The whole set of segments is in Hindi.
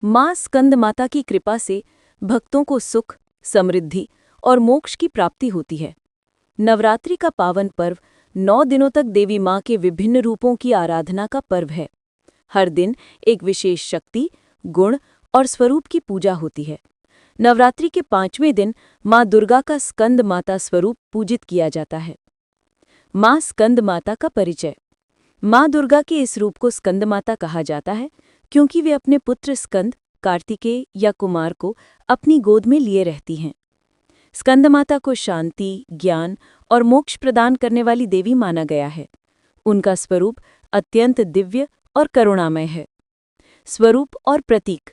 माँ स्कंद माता की कृपा से भक्तों को सुख, समृद्धि और मोक्ष की प्राप्ति होती है। नवरात्रि का पावन पर्व 9 दिनों तक देवी माँ के विभिन्न रूपों की आराधना का पर्व है। हर दिन एक विशेष शक्ति, गुण और स्वरूप की पूजा होती है। नवरात्रि के 5वें दिन माँ दुर्गा का स्कंद माता स्वरूप पूजित किया जाता है। माँ स्कंद माता का परिचय। माँ दुर्गा के इस रूप को स्कंद माता कहा जाता है क्योंकि वे अपने पुत्र स्कंद, कार्तिकेय या कुमार को अपनी गोद में लिए रहती हैं। स्कंद माता को शांति, ज्ञान और मोक्ष प्रदान करने वाली देवी माना गया है। उनका स्वरूप अत्यंत दिव्य और करुणामय है। स्वरूप और प्रतीक।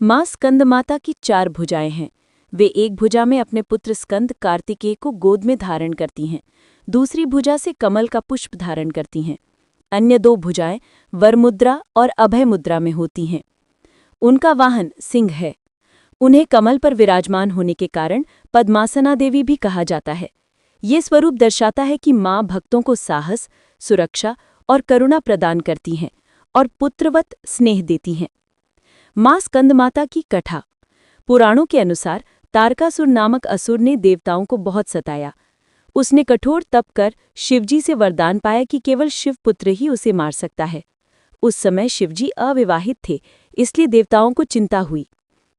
माँ स्कंद माता की 4 भुजाएं हैं। वे एक भुजा में अपने पुत्र स्कंद कार्तिकेय को गोद में धारण करती हैं, दूसरी भुजा से कमल का पुष्प धारण करती हैं। अन्य 2 भुजाएं वरमुद्रा और अभय मुद्रा में होती हैं। उनका वाहन सिंह है। उन्हें कमल पर विराजमान होने के कारण पद्मासना देवी भी कहा जाता है। ये स्वरूप दर्शाता है कि माँ भक्तों को साहस, सुरक्षा और करुणा प्रदान करती हैं और पुत्रवत स्नेह देती हैं। माँ स्कंद माता की कथा। पुराणों के अनुसार तारकासुर नामक असुर ने देवताओं को बहुत सताया। उसने कठोर तप कर शिवजी से वरदान पाया कि केवल शिवपुत्र ही उसे मार सकता है। उस समय शिवजी अविवाहित थे, इसलिए देवताओं को चिंता हुई।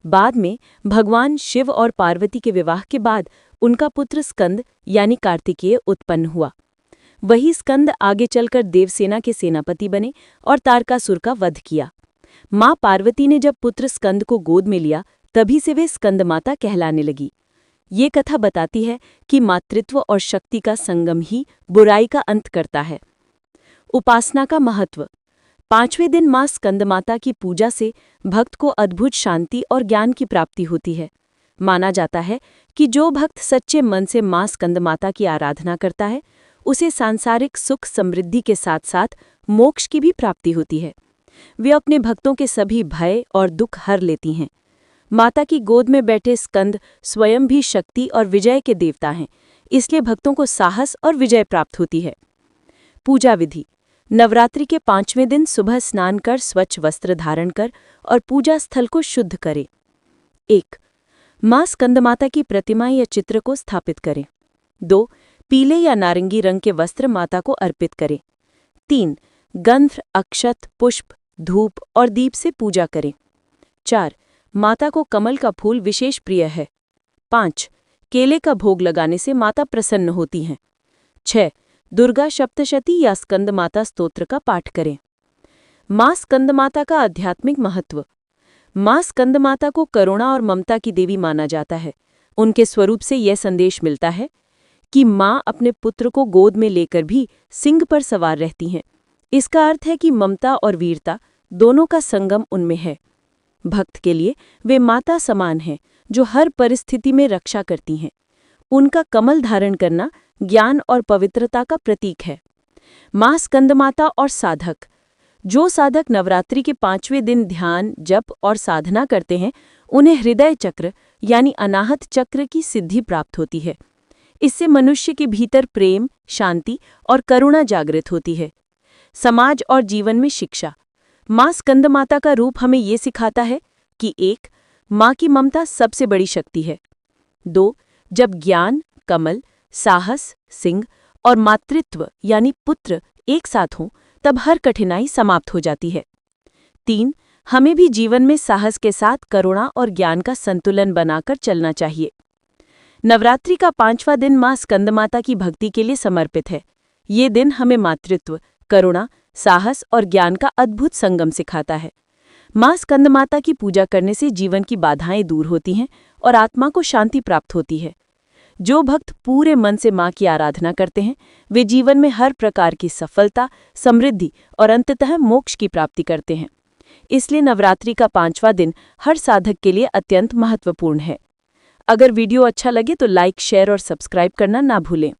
बाद में भगवान शिव और पार्वती के विवाह के बाद उनका पुत्र स्कंद यानी कार्तिकेय उत्पन्न हुआ। वही स्कंद आगे चलकर देवसेना के सेनापति बने और तारकासुर का वध किया। माँ पार्वती ने जब पुत्र स्कंद को गोद में लिया, तभी से वे स्कंद माता कहलाने लगी। ये कथा बताती है कि मातृत्व और शक्ति का संगम ही बुराई का अंत करता है। उपासना का महत्व। 5वें दिन माँ स्कंद माता की पूजा से भक्त को अद्भुत शांति और ज्ञान की प्राप्ति होती है। माना जाता है कि जो भक्त सच्चे मन से माँ स्कंद माता की आराधना करता है, उसे सांसारिक सुख समृद्धि के साथ साथ मोक्ष की भी प्राप्ति होती है। वे अपने भक्तों के सभी भय और दुख हर लेती हैं। माता की गोद में बैठे स्कंद स्वयं भी शक्ति और विजय के देवता हैं, इसलिए भक्तों को साहस और विजय प्राप्त होती है। पूजा विधि। नवरात्रि के 5वें दिन सुबह स्नान कर स्वच्छ वस्त्र धारण कर और पूजा स्थल को शुद्ध करें। 1. माँ स्कंद माता की प्रतिमा या चित्र को स्थापित करें। 2. पीले या नारंगी रंग के वस्त्र माता को अर्पित करें। 3. गंध, अक्षत, पुष्प, धूप और दीप से पूजा करें। 4. माता को कमल का फूल विशेष प्रिय है। 5. केले का भोग लगाने से माता प्रसन्न होती हैं। 6. दुर्गा सप्तशती या स्कंद माता स्तोत्र का पाठ करें। माँ स्कंद माता का आध्यात्मिक महत्व। माँ स्कंद माता को करुणा और ममता की देवी माना जाता है। उनके स्वरूप से यह संदेश मिलता है कि माँ अपने पुत्र को गोद में लेकर भी सिंह पर सवार रहती हैं। इसका अर्थ है कि ममता और वीरता दोनों का संगम उनमें है। भक्त के लिए वे माता समान हैं, जो हर परिस्थिति में रक्षा करती हैं। उनका कमल धारण करना ज्ञान और पवित्रता का प्रतीक है। माँ स्कंद माता और साधक। जो साधक नवरात्रि के 5वें दिन ध्यान, जप और साधना करते हैं, उन्हें हृदय चक्र यानी अनाहत चक्र की सिद्धि प्राप्त होती है। इससे मनुष्य के भीतर प्रेम, शांति और करुणा जागृत होती है। समाज और जीवन में शिक्षा। माँ स्कंद माता का रूप हमें ये सिखाता है कि 1. माँ की ममता सबसे बड़ी शक्ति है। 2. जब ज्ञान, कमल, साहस, सिंह और मातृत्व यानी पुत्र एक साथ हों, तब हर कठिनाई समाप्त हो जाती है। 3. हमें भी जीवन में साहस के साथ करुणा और ज्ञान का संतुलन बनाकर चलना चाहिए। नवरात्रि का 5वां दिन माँ स्कंद माता की भक्ति के लिए समर्पित है। ये दिन हमें मातृत्व, करुणा, साहस और ज्ञान का अद्भुत संगम सिखाता है। माँ स्कंद माता की पूजा करने से जीवन की बाधाएं दूर होती हैं और आत्मा को शांति प्राप्त होती है। जो भक्त पूरे मन से माँ की आराधना करते हैं, वे जीवन में हर प्रकार की सफलता, समृद्धि और अंततः मोक्ष की प्राप्ति करते हैं। इसलिए नवरात्रि का 5वां दिन हर साधक के लिए अत्यंत महत्वपूर्ण है। अगर वीडियो अच्छा लगे तो लाइक, शेयर और सब्सक्राइब करना ना भूलें।